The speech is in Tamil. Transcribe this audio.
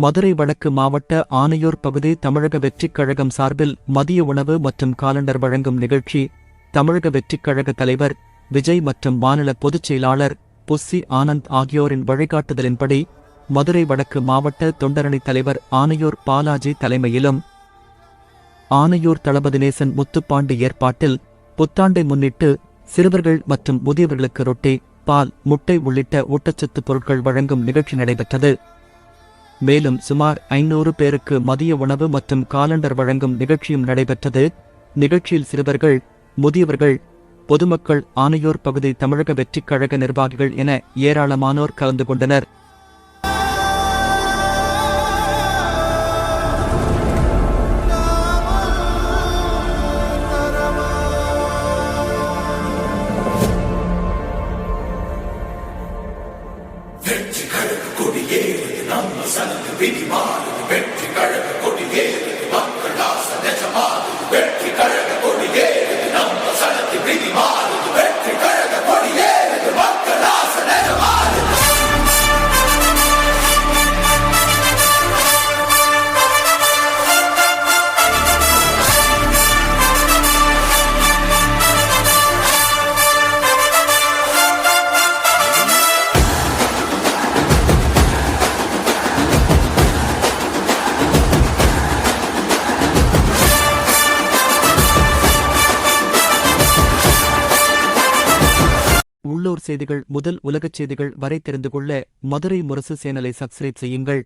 மதுரை வடக்கு மாவட்ட ஆனையூர் பகுதி தமிழக வெற்றிக் கழகம் சார்பில் மதிய உணவு மற்றும் காலண்டர் வழங்கும் நிகழ்ச்சி தமிழக வெற்றிக் கழக தலைவர் விஜய் மற்றும் மாநில பொதுச் செயலாளர் புஸ்ஸி ஆனந்த் ஆகியோரின் வழிகாட்டுதலின்படி மதுரை வடக்கு மாவட்ட தொண்டரணி தலைவர் ஆனையூர் பாலாஜி தலைமையிலும் ஆனையூர் தளபதி நேசன் முத்துப்பாண்டி ஏற்பாட்டில் புத்தாண்டை முன்னிட்டு சிறுவர்கள் மற்றும் முதியவர்களுக்கு ரொட்டி, பால், முட்டை உள்ளிட்ட ஊட்டச்சத்து பொருட்கள் வழங்கும் நிகழ்ச்சி நடைபெற்றது. மேலும் சுமார் 500 பேருக்கு மதிய உணவு மற்றும் காலண்டர் வழங்கும் நிகழ்ச்சியும் நடைபெற்றது. நிகழ்ச்சியில் சிறுவர்கள், முதியவர்கள், பொதுமக்கள், ஆனையூர் பகுதி தமிழக வெற்றிக் கழக நிர்வாகிகள் என ஏராளமானோர் கலந்து கொண்டனர். வெற்றி கழக கொடியேறுது நம்ம சனது விதிமாறுது வெற்றி கழக கொடியேறுது மக்கள் ஆசை நிஜமாறுது வெற்றி கழக கொடியேறுது நம்ம சனது விதிமாறுது வெற்றி கழக கொடியேறுது மக்கள் ஆசை நிஜமாறுது. உள்ளூர் செய்திகள் முதல் உலகச் செய்திகள் வரை தெரிந்து கொள்ள மதுரை முரசு சேனலை சப்ஸ்கிரைப் செய்யுங்கள்.